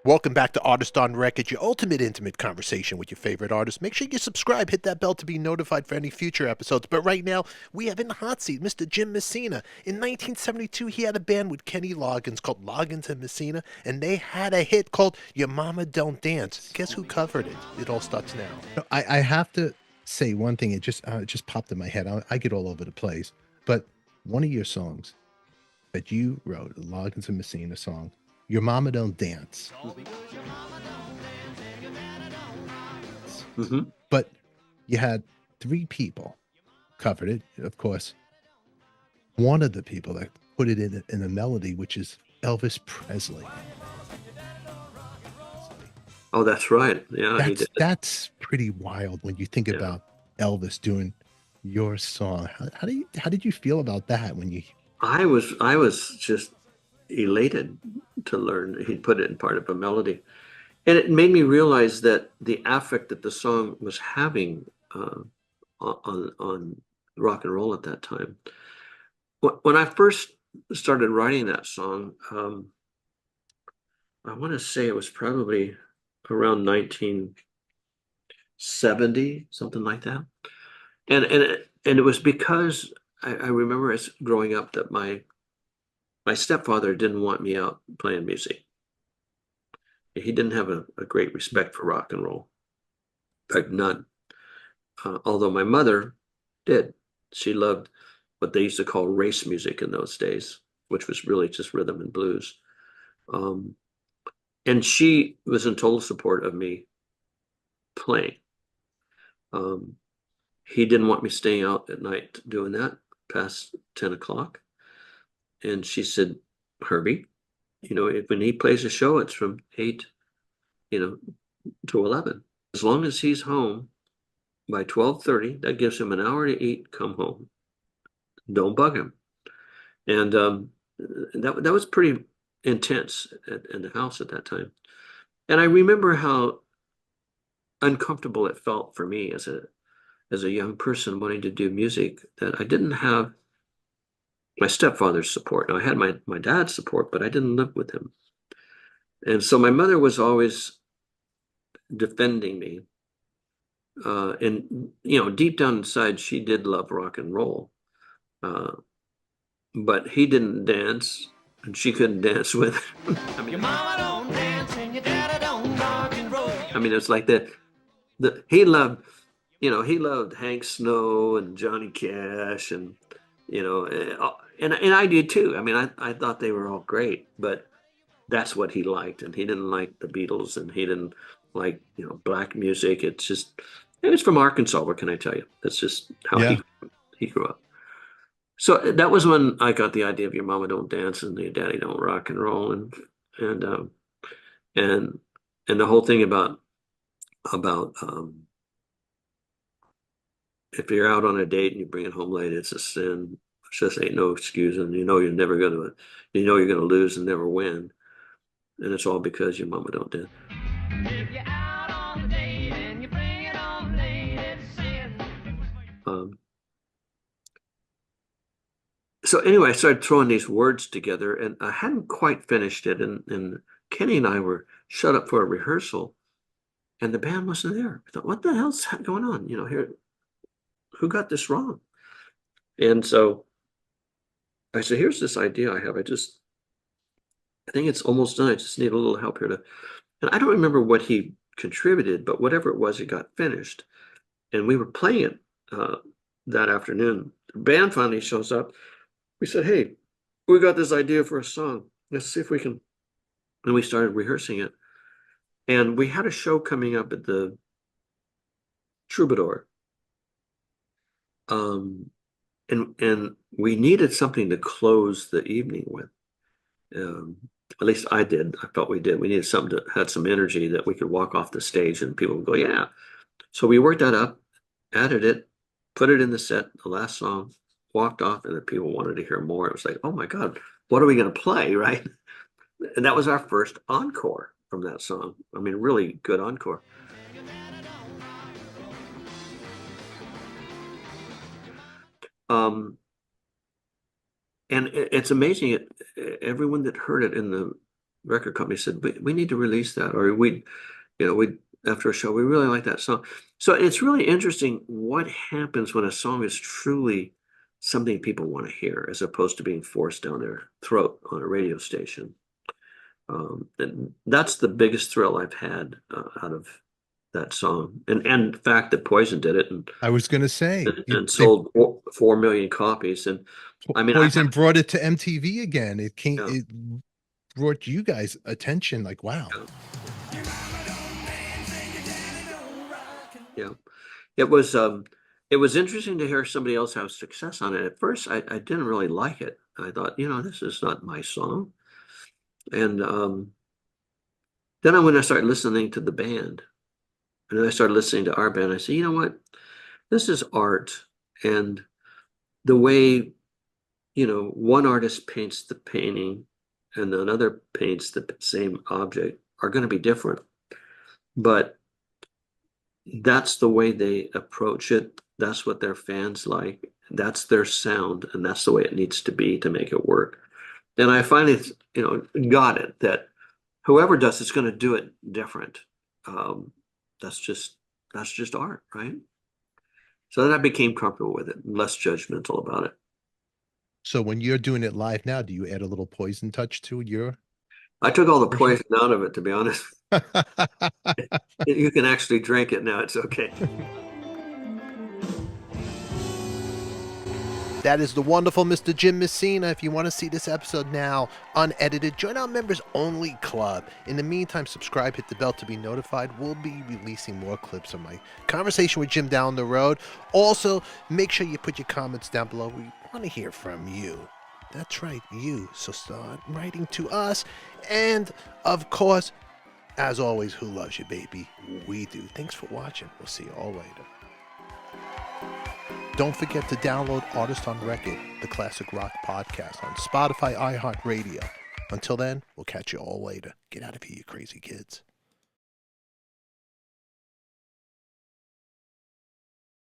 Welcome back to Artist on Record, your ultimate intimate conversation with your favorite artist. Make sure you subscribe, hit that bell to be notified for any future episodes. But right now, we have in the hot seat Mr. Jim Messina. In 1972, he had a band with Kenny Loggins called Loggins and Messina, and they had a hit called Your Mama Don't Dance. Guess who covered it? It all starts now. I have to say one thing. It just popped in my head. I get all over the place, but one of your songs that you wrote, a Loggins and Messina song, "Your Mama Don't Dance," Hmm. but you had three people covered it. Of course, one of the people that put it in a melody, which is Elvis Presley. Oh, that's right. Yeah, he That's did. that's pretty wild when you think Yeah. about Elvis doing your song. How did you feel about that when you? I was just elated to learn he put it in part of a melody. And it made me realize that the affect that the song was having on rock and roll at that time. When I first started writing that song, I want to say it was probably around 1970, something like that. And it was because I remember as growing up that my stepfather didn't want me out playing music. He didn't have a great respect for rock and roll. In fact, none. Although my mother did. She loved what they used to call race music in those days, which was really just rhythm and blues. Um, and she was in total support of me playing. Um, he didn't want me staying out at night doing that past 10 o'clock. And she said, Herbie, when he plays a show, it's from 8, you know, to 11. As long as he's home by 12:30, that gives him an hour to eat, come home. Don't bug him. And that was pretty intense in the house at that time. And I remember how uncomfortable it felt for me as a young person wanting to do music that I didn't have my stepfather's support. Now I had my dad's support, but I didn't live with him. And so my mother was always defending me. And deep down inside, she did love rock and roll. Uh, but he didn't dance, and she couldn't dance with him. Your mama don't dance and your daddy don't rock and roll. I mean, it's like the he loved Hank Snow and Johnny Cash, and and I did too. I mean, I thought they were all great, but that's what he liked, and he didn't like the Beatles, and he didn't like black music. It was from Arkansas. What can I tell you? That's just how Yeah, he grew up. So that was when I got the idea of your mama don't dance and your daddy don't rock and roll, and and and the whole thing about if you're out on a date and you bring it home late, it's a sin. It just ain't no excuse, and you're gonna lose and never win, and it's all because your mama don't dance. If you're out on the date and you bring it home late, it's a sin. Um, so anyway, I started throwing these words together, and I hadn't quite finished it, and Kenny and I were shut up for a rehearsal, and the band wasn't there. I thought, what the hell's going on? Here, who got this wrong? And so I said, here's this idea I have. I think it's almost done. I just need a little help here and I don't remember what he contributed, but whatever it was, it got finished. And we were playing it that afternoon. The band finally shows up. We said, hey, we got this idea for a song. Let's see if we can. And we started rehearsing it. And we had a show coming up at the Troubadour. And we needed something to close the evening with. Um, at least I did. I felt we did. We needed something that had some energy that we could walk off the stage and people would go, yeah. So we worked that up, added it, put it in the set, the last song, walked off, and the people wanted to hear more. It was like, oh my God, what are we going to play, right? And that was our first encore from that song. I mean, really good encore. Um, and it's amazing. Everyone that heard it in the record company said, we need to release that, or we after a show, we really like that song. So it's really interesting what happens when a song is truly something people want to hear, as opposed to being forced down their throat on a radio station. And that's the biggest thrill I've had out of that song. And the fact that Poison did it and I was going to say, sold 4 million copies. And I mean, Poison brought it to MTV again. It came, Yeah. it brought you guys attention. Like, wow. Yeah, it was interesting to hear somebody else have success on it. At first, I didn't really like it. I thought, this is not my song. And then when I started listening to the band, and then I started listening to our band, I said, you know what? This is art, and the way, one artist paints the painting and another paints the same object are going to be different. But that's the way they approach it. That's what their fans like. That's their sound, and that's the way it needs to be to make it work. And I finally, got it that whoever does it's going to do it different. That's just art, right? So then I became comfortable with it, less judgmental about it. So when you're doing it live now, do you add a little Poison touch to your? I took all the poison out of it, to be honest. You can actually drink it now. It's okay. That is the wonderful Mr. Jim Messina. If you want to see this episode now, unedited, join our members only club. In the meantime, subscribe, hit the bell to be notified. We'll be releasing more clips of my conversation with Jim down the road. Also, make sure you put your comments down below. We want to hear from you. That's right, you. So start writing to us. And, of course, as always, who loves you, baby? We do. Thanks for watching. We'll see you all later. Don't forget to download Artist on Record, the classic rock podcast, on Spotify, iHeartRadio. Until then, we'll catch you all later. Get out of here, you crazy kids.